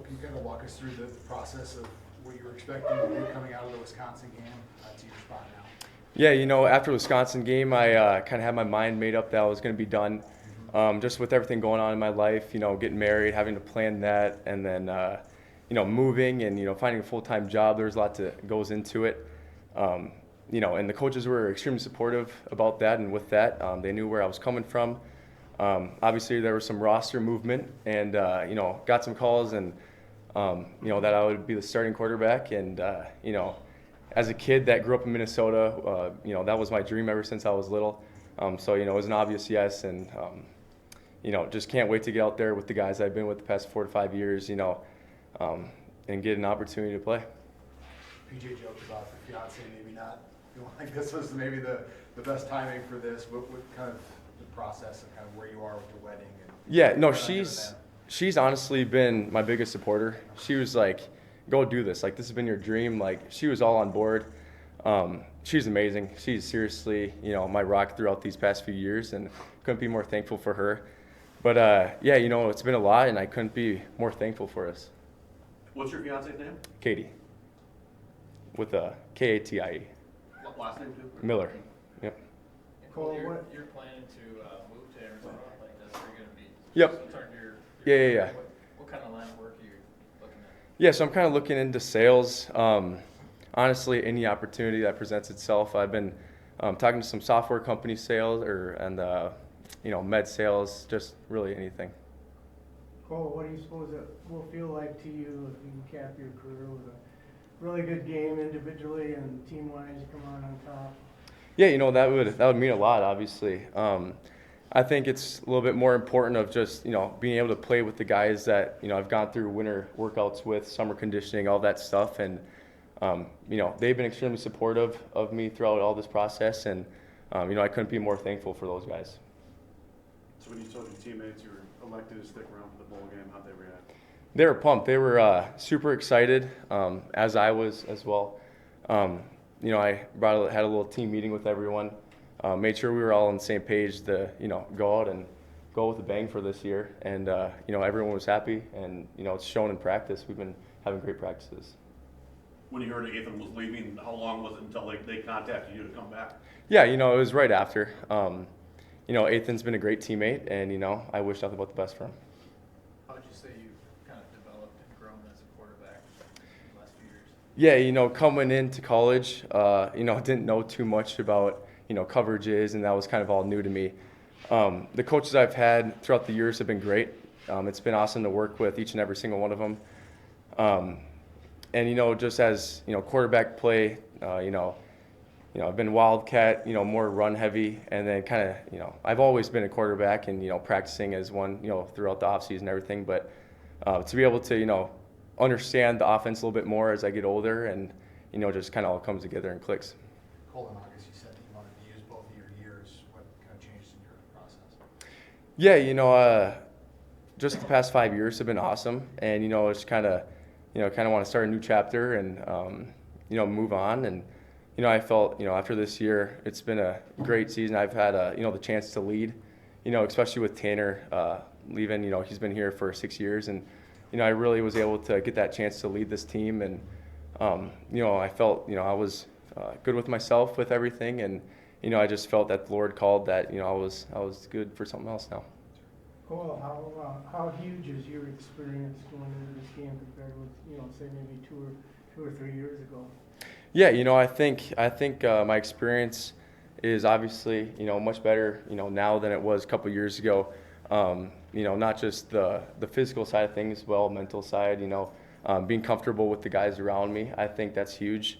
can you kind of walk us through the process of what you were expecting to do coming out of the Wisconsin game to your spot now? Yeah, after the Wisconsin game, I kind of had my mind made up that I was going to be done. Just with everything going on in my life, getting married, having to plan that, and then, moving and, finding a full-time job. There's a lot that goes into it. And the coaches were extremely supportive about that, and with that, they knew where I was coming from. Obviously, there was some roster movement, and, got some calls, and, that I would be the starting quarterback. And, as a kid that grew up in Minnesota, that was my dream ever since I was little. So, it was an obvious yes, and, just can't wait to get out there with the guys I've been with the past 4 to 5 years, and get an opportunity to play. PJ joked about the fiance maybe not feeling like this was maybe the best timing for this, but what kind of the process of kind of where you are with the wedding? And yeah, no, she's honestly been my biggest supporter. She was like, go do this. Like, this has been your dream. Like, she was all on board. She's amazing. She's seriously, my rock throughout these past few years, and couldn't be more thankful for her. But, yeah, it's been a lot, and I couldn't be more thankful for us. What's your fiance's name? Katie, with a Katie. Last name too? Miller. Yep. Cole, you're planning to move to Arizona? Like, that's where you're going to be? Yep. Yeah. What kind of line of work are you looking at? Yeah, so I'm kind of looking into sales. Honestly, any opportunity that presents itself. I've been talking to some software company sales med sales, just really anything. Cole, what do you suppose it will feel like to you if you cap your career with a really good game individually and team-wise, come on top? Yeah, that would mean a lot, obviously. I think it's a little bit more important of just, being able to play with the guys that, I've gone through winter workouts with, summer conditioning, all that stuff. And, they've been extremely supportive of me throughout all this process. And, I couldn't be more thankful for those guys. So when you told your teammates you were elected to stick around for the bowl game, how'd they react? They were pumped. They were super excited, as I was as well. I had a little team meeting with everyone, made sure we were all on the same page to, go out and go with a bang for this year. And, everyone was happy, and, it's shown in practice. We've been having great practices. When you heard that Ethan was leaving, how long was it until they contacted you to come back? Yeah, it was right after. Ethan's been a great teammate, and, I wish nothing but the best for him. How would you say you've kind of developed and grown as a quarterback in the last few years? Yeah, coming into college, didn't know too much about, coverages, and that was kind of all new to me. The coaches I've had throughout the years have been great. It's been awesome to work with each and every single one of them. And, just as, quarterback play, I've been wildcat, more run heavy, and then kind of, I've always been a quarterback and, practicing as one, throughout the offseason and everything. But to be able to, understand the offense a little bit more as I get older, and, just kind of all comes together and clicks. Cole, in August, you said that you wanted to use both of your years. What kind of changed in your process? Yeah, just the past 5 years have been awesome, and, it's kind of want to start a new chapter and, move on. And, I felt, after this year, it's been a great season. I've had, the chance to lead, especially with Tanner leaving. He's been here for 6 years, and, I really was able to get that chance to lead this team. And, I felt, I was good with myself with everything, and, I just felt that the Lord called that, I was good for something else now. Cole, how huge is your experience going into this game compared with, say maybe two or 3 years ago? Yeah, I think my experience is obviously, much better, now than it was a couple years ago. Not just the physical side of things, well, mental side, being comfortable with the guys around me. I think that's huge.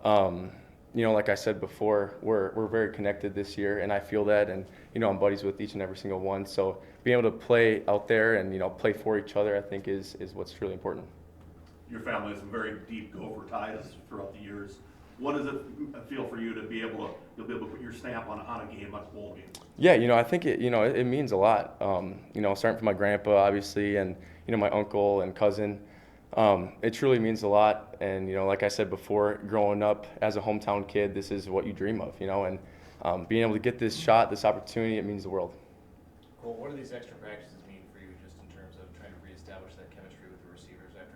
Like I said before, we're very connected this year, and I feel that, and, I'm buddies with each and every single one. So being able to play out there and, play for each other, I think is what's really important. Your family has some very deep Gopher ties throughout the years. What does it feel for you to be able to put your stamp on a game like a bowl game? Yeah, I think it means a lot. Starting from my grandpa, obviously, and, my uncle and cousin. It truly means a lot. And, like I said before, growing up as a hometown kid, this is what you dream of, and being able to get this shot, this opportunity, it means the world. Cole, what do these extra practices mean for you just in terms of trying to reestablish that chemistry with the receivers after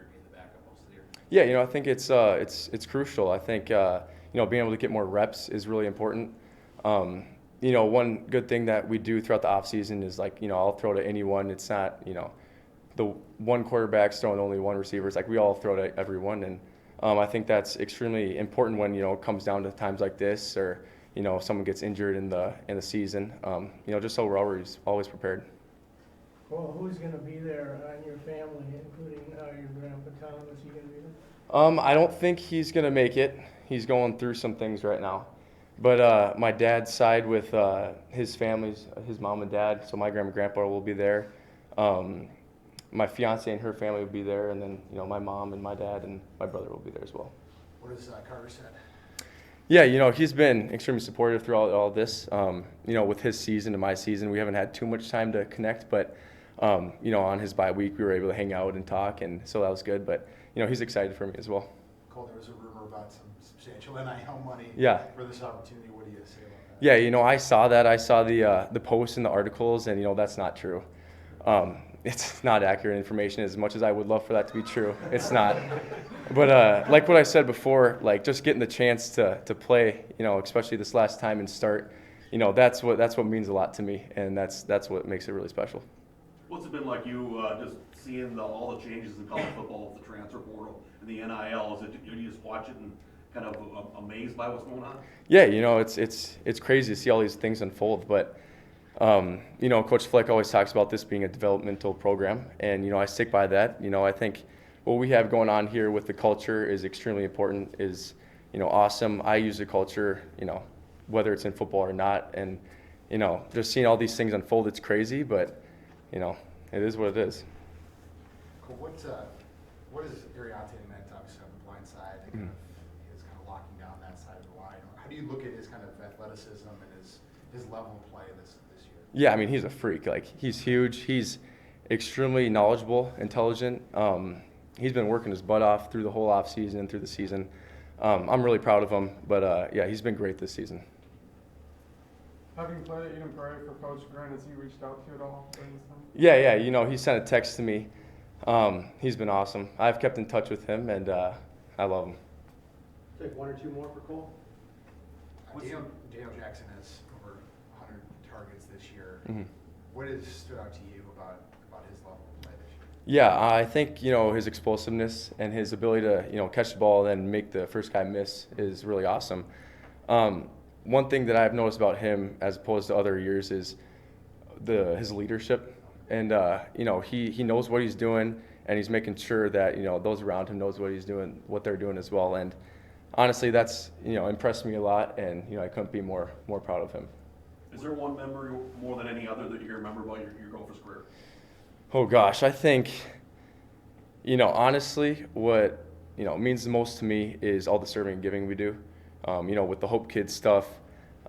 Yeah, I think it's crucial. I think being able to get more reps is really important. One good thing that we do throughout the off season is I'll throw to anyone. It's not the one quarterback's throwing only one receiver. It's like we all throw to everyone, and I think that's extremely important when it comes down to times like this, or if someone gets injured in the season. Just so we're always prepared. Well, who's gonna be there on your family, including your grandpa Tom? Is he gonna be there? I don't think he's gonna make it. He's going through some things right now. But my dad's side with his families, his mom and dad, so my grandma and grandpa will be there. My fiance and her family will be there, and then my mom and my dad and my brother will be there as well. What has Carter said? Yeah, he's been extremely supportive throughout all this. With his season and my season, we haven't had too much time to connect, but on his bye week, we were able to hang out and talk, and so that was good. But he's excited for me as well. Cole, there was a rumor about some substantial NIL money for this opportunity. What do you say about that? Yeah, I saw that. I saw the posts and the articles, and that's not true. It's not accurate information. As much as I would love for that to be true, it's not. But like what I said before, just getting the chance to play, especially this last time and start, that's what means a lot to me, and that's what makes it really special. What's it been like you just seeing all the changes in college football with the transfer portal and the NIL? You just watch it and kind of amazed by what's going on? Yeah, it's crazy to see all these things unfold, but Coach Fleck always talks about this being a developmental program, and I stick by that. I think what we have going on here with the culture is extremely important, is awesome. I use the culture, whether it's in football or not, and just seeing all these things unfold, it's crazy, but it is what it is. Cool. What is Ariante meant, obviously, on the blind side? And is kind of locking down that side of the line. How do you look at his kind of athleticism and his level of play this year? Yeah, I mean, he's a freak. He's huge. He's extremely knowledgeable, intelligent. He's been working his butt off through the whole off season and through the season. I'm really proud of him, but yeah, he's been great this season. Having played at Eden Prairie for Coach Grant, has he reached out to you at all during this time? Yeah, he sent a text to me. He's been awesome. I've kept in touch with him, and I love him. Take one or two more for Cole. Daniel Jackson has over 100 targets this year. Mm-hmm. What has stood out to you about his level of play this year? Yeah, I think his explosiveness and his ability to catch the ball and make the first guy miss is really awesome. One thing that I've noticed about him as opposed to other years is his leadership, and he knows what he's doing, and he's making sure that those around him knows what they're doing as well. And honestly, that's impressed me a lot, and I couldn't be more proud of him. Is there one memory more than any other that you remember about your Gophers career? Oh gosh, I think honestly what means the most to me is all the serving and giving we do. With the Hope Kids stuff,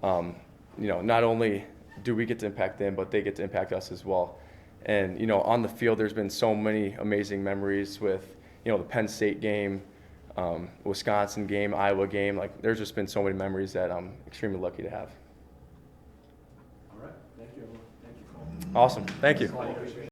not only do we get to impact them, but they get to impact us as well. And on the field, there's been so many amazing memories with the Penn State game, Wisconsin game, Iowa game. There's just been so many memories that I'm extremely lucky to have. All right. Thank you, everyone. Thank you, Cole. Awesome. Thank you.